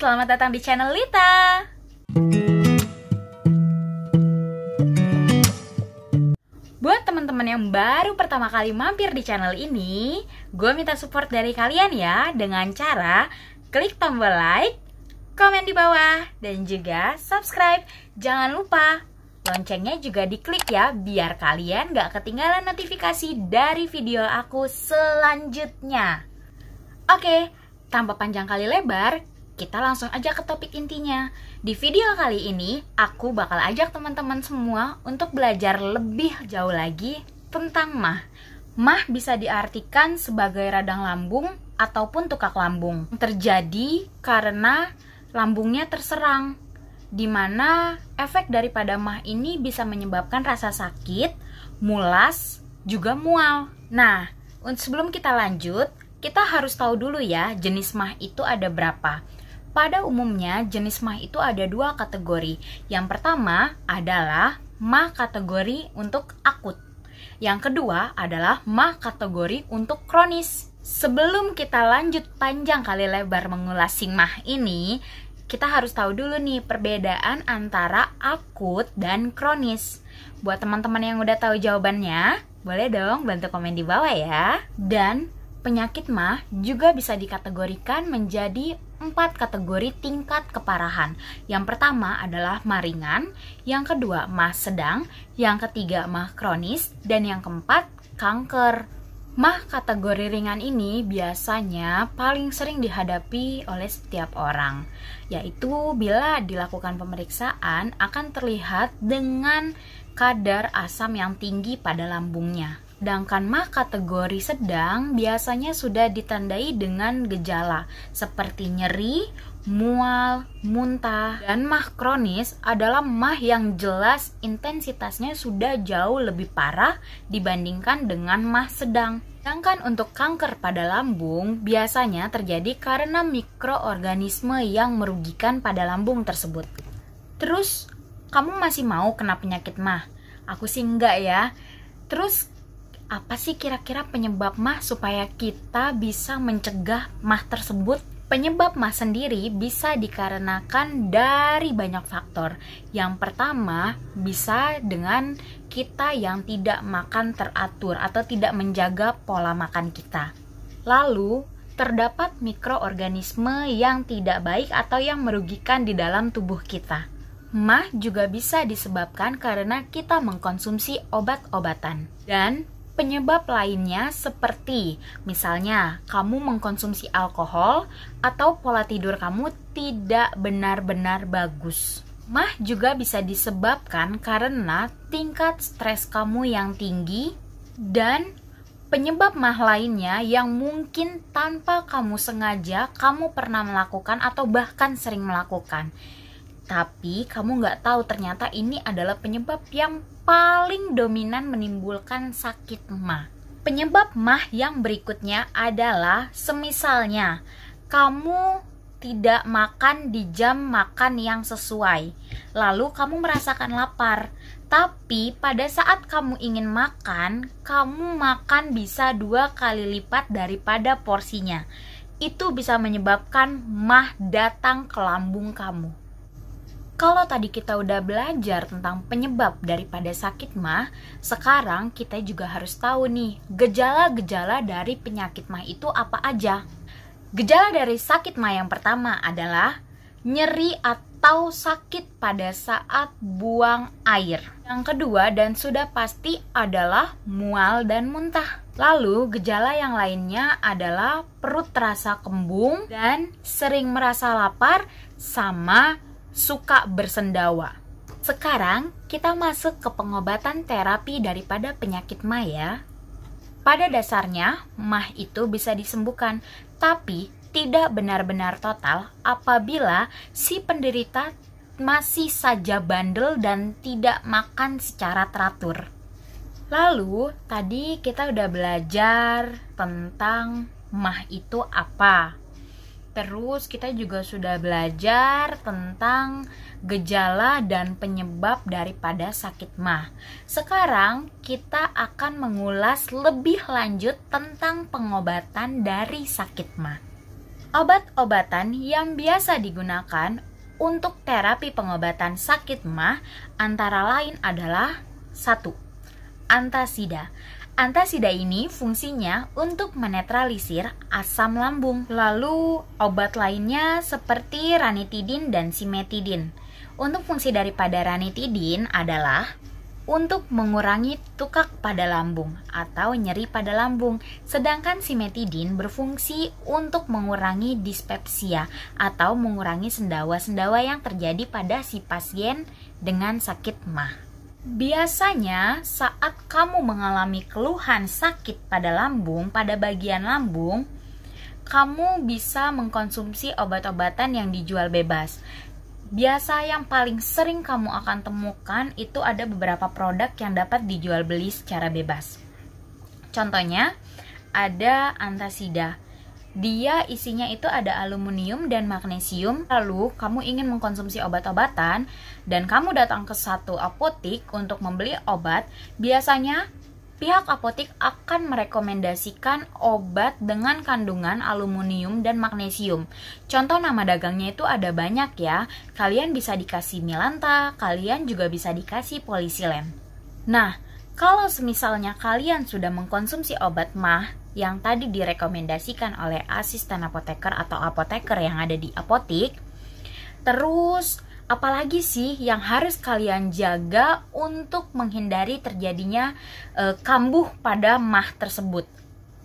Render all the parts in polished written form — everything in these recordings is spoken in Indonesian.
selamat datang di channel Lita. Buat teman-teman yang baru pertama kali mampir di channel ini, gue minta support dari kalian ya dengan cara klik tombol like, komen di bawah, dan juga subscribe. Jangan lupa loncengnya juga diklik ya, biar kalian gak ketinggalan notifikasi dari video aku selanjutnya. Oke, tanpa panjang kali lebar, kita langsung aja ke topik intinya. Di video kali ini, aku bakal ajak teman-teman semua untuk belajar lebih jauh lagi tentang MAH. MAH bisa diartikan sebagai radang lambung ataupun tukak lambung. Terjadi karena lambungnya terserang, di mana efek daripada MAH ini bisa menyebabkan rasa sakit, mulas, juga mual. Nah, sebelum kita lanjut, kita harus tahu dulu ya, jenis MAH itu ada berapa. Pada umumnya, jenis MAH itu ada dua kategori. Yang pertama adalah MAH kategori untuk akut. Yang kedua adalah MAH kategori untuk kronis. Sebelum kita lanjut panjang kali lebar mengulas si MAH ini, kita harus tahu dulu nih perbedaan antara akut dan kronis. Buat teman-teman yang udah tahu jawabannya, boleh dong bantu komen di bawah ya. Dan penyakit MAH juga bisa dikategorikan menjadi 4 kategori tingkat keparahan. Yang pertama adalah MAH ringan, yang kedua MAH sedang, yang ketiga MAH kronis, dan yang keempat kanker. MAH kategori ringan ini biasanya paling sering dihadapi oleh setiap orang, yaitu bila dilakukan pemeriksaan akan terlihat dengan kadar asam yang tinggi pada lambungnya. Sedangkan MAH kategori sedang biasanya sudah ditandai dengan gejala seperti nyeri, mual, muntah. Dan MAH kronis adalah MAH yang jelas intensitasnya sudah jauh lebih parah dibandingkan dengan MAH sedang. Sedangkan untuk kanker pada lambung biasanya terjadi karena mikroorganisme yang merugikan pada lambung tersebut. Terus, kamu masih mau kena penyakit MAH? Aku sih enggak ya. Terus, apa sih kira-kira penyebab MAH supaya kita bisa mencegah MAH tersebut? Penyebab MAH sendiri bisa dikarenakan dari banyak faktor. Yang pertama, bisa dengan kita yang tidak makan teratur atau tidak menjaga pola makan kita. Lalu, terdapat mikroorganisme yang tidak baik atau yang merugikan di dalam tubuh kita. MAH juga bisa disebabkan karena kita mengkonsumsi obat-obatan. Dan penyebab lainnya seperti misalnya kamu mengkonsumsi alkohol atau pola tidur kamu tidak benar-benar bagus. MAH juga bisa disebabkan karena tingkat stres kamu yang tinggi dan penyebab MAH lainnya yang mungkin tanpa kamu sengaja kamu pernah melakukan atau bahkan sering melakukan. Tapi kamu nggak tahu ternyata ini adalah penyebab yang paling dominan menimbulkan sakit MAH. Penyebab MAH yang berikutnya adalah semisalnya kamu tidak makan di jam makan yang sesuai, lalu kamu merasakan lapar, tapi pada saat kamu ingin makan, kamu makan bisa 2 kali lipat daripada porsinya. Itu bisa menyebabkan MAH datang ke lambung kamu. Kalau tadi kita udah belajar tentang penyebab daripada sakit MAH, sekarang kita juga harus tahu nih, gejala-gejala dari penyakit MAH itu apa aja. Gejala dari sakit MAH yang pertama adalah nyeri atau sakit pada saat buang air. Yang kedua dan sudah pasti adalah mual dan muntah. Lalu gejala yang lainnya adalah perut terasa kembung dan sering merasa lapar sama suka bersendawa. Sekarang kita masuk ke pengobatan terapi daripada penyakit MAH ya. Pada dasarnya MAH itu bisa disembuhkan, tapi tidak benar-benar total apabila si penderita masih saja bandel dan tidak makan secara teratur. Lalu tadi kita udah belajar tentang MAH itu apa. Terus kita juga sudah belajar tentang gejala dan penyebab daripada sakit MAH. Sekarang kita akan mengulas lebih lanjut tentang pengobatan dari sakit MAH. Obat-obatan yang biasa digunakan untuk terapi pengobatan sakit MAH antara lain adalah 1. Antasida. Antasida ini fungsinya untuk menetralisir asam lambung. Lalu obat lainnya seperti ranitidin dan simetidin. Untuk fungsi daripada ranitidin adalah untuk mengurangi tukak pada lambung atau nyeri pada lambung. Sedangkan simetidin berfungsi untuk mengurangi dispepsia atau mengurangi sendawa-sendawa yang terjadi pada si pasien dengan sakit MAH. Biasanya saat kamu mengalami keluhan sakit pada lambung, pada bagian lambung, kamu bisa mengkonsumsi obat-obatan yang dijual bebas. Biasa yang paling sering kamu akan temukan itu ada beberapa produk yang dapat dijual beli secara bebas. Contohnya ada Antasida. Dia isinya itu ada aluminium dan magnesium. Lalu kamu ingin mengkonsumsi obat-obatan dan kamu datang ke satu apotik untuk membeli obat. Biasanya pihak apotik akan merekomendasikan obat dengan kandungan aluminium dan magnesium. Contoh nama dagangnya itu ada banyak ya. Kalian bisa dikasih Milanta, kalian juga bisa dikasih Polisilen. Nah, kalau semisalnya kalian sudah mengkonsumsi obat MAH yang tadi direkomendasikan oleh asisten apoteker atau apoteker yang ada di apotik, terus apalagi sih yang harus kalian jaga untuk menghindari terjadinya kambuh pada MAH tersebut?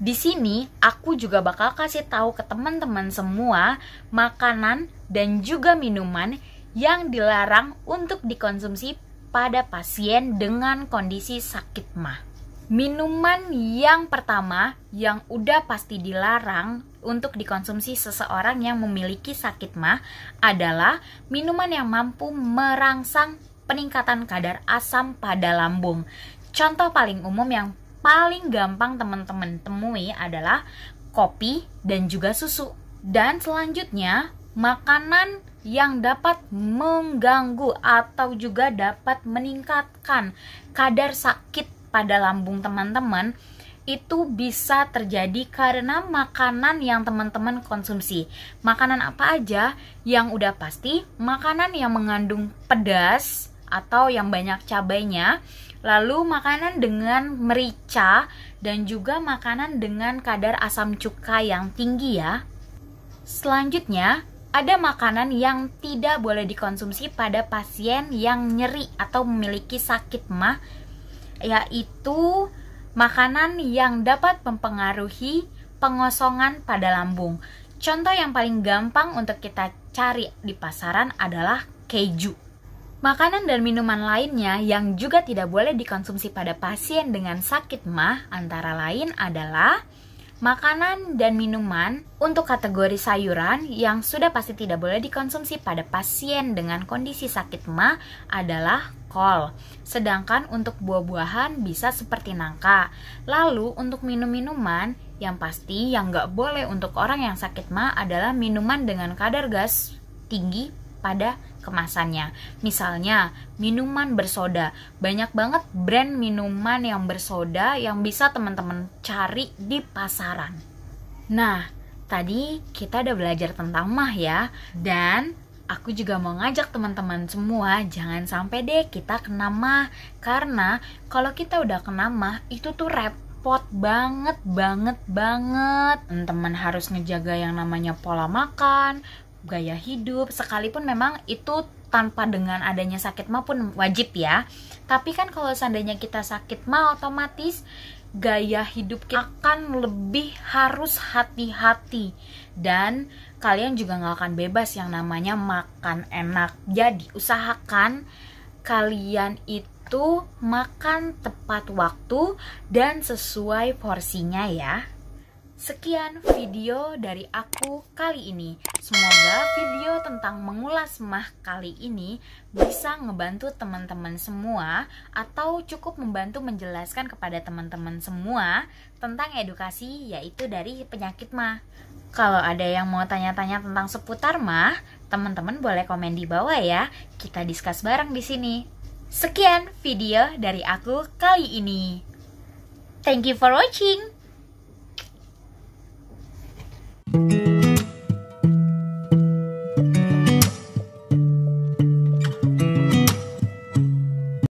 Di sini aku juga bakal kasih tahu ke teman-teman semua makanan dan juga minuman yang dilarang untuk dikonsumsi pada pasien dengan kondisi sakit MAH. Minuman yang pertama yang udah pasti dilarang untuk dikonsumsi seseorang yang memiliki sakit MAH adalah minuman yang mampu merangsang peningkatan kadar asam pada lambung. Contoh paling umum yang paling gampang teman-teman temui adalah kopi dan juga susu. Dan selanjutnya, makanan yang dapat mengganggu atau juga dapat meningkatkan kadar sakit pada lambung teman-teman itu bisa terjadi karena makanan yang teman-teman konsumsi. Makanan apa aja? Yang udah pasti makanan yang mengandung pedas atau yang banyak cabainya, lalu makanan dengan merica dan juga makanan dengan kadar asam cuka yang tinggi ya. Selanjutnya, ada makanan yang tidak boleh dikonsumsi pada pasien yang nyeri atau memiliki sakit MAH, yaitu makanan yang dapat mempengaruhi pengosongan pada lambung. Contoh yang paling gampang untuk kita cari di pasaran adalah keju. Makanan dan minuman lainnya yang juga tidak boleh dikonsumsi pada pasien dengan sakit MAH antara lain adalah makanan dan minuman untuk kategori sayuran yang sudah pasti tidak boleh dikonsumsi pada pasien dengan kondisi sakit MAH adalah kol. Sedangkan untuk buah-buahan bisa seperti nangka. Lalu untuk minum-minuman yang pasti yang nggak boleh untuk orang yang sakit MAH adalah minuman dengan kadar gas tinggi pada kemasannya. Misalnya minuman bersoda. Banyak banget brand minuman yang bersoda yang bisa teman-teman cari di pasaran. Nah, tadi kita udah belajar tentang MAH ya. Dan aku juga mau ngajak teman-teman semua jangan sampai deh kita kena MAH. Karena kalau kita udah kena MAH itu tuh repot banget. Teman-teman harus ngejaga yang namanya pola makan, gaya hidup, sekalipun memang itu tanpa dengan adanya sakit MAH pun wajib ya. Tapi kan kalau seandainya kita sakit MAH otomatis gaya hidup kita akan lebih harus hati-hati. Dan kalian juga gak akan bebas yang namanya makan enak. Jadi usahakan kalian itu makan tepat waktu dan sesuai porsinya ya. Sekian video dari aku kali ini. Semoga video tentang mengulas MAH kali ini bisa ngebantu teman-teman semua atau cukup membantu menjelaskan kepada teman-teman semua tentang edukasi yaitu dari penyakit MAH. Kalau ada yang mau tanya-tanya tentang seputar MAH, teman-teman boleh komen di bawah ya. Kita discuss bareng di sini. Sekian video dari aku kali ini. Thank you for watching.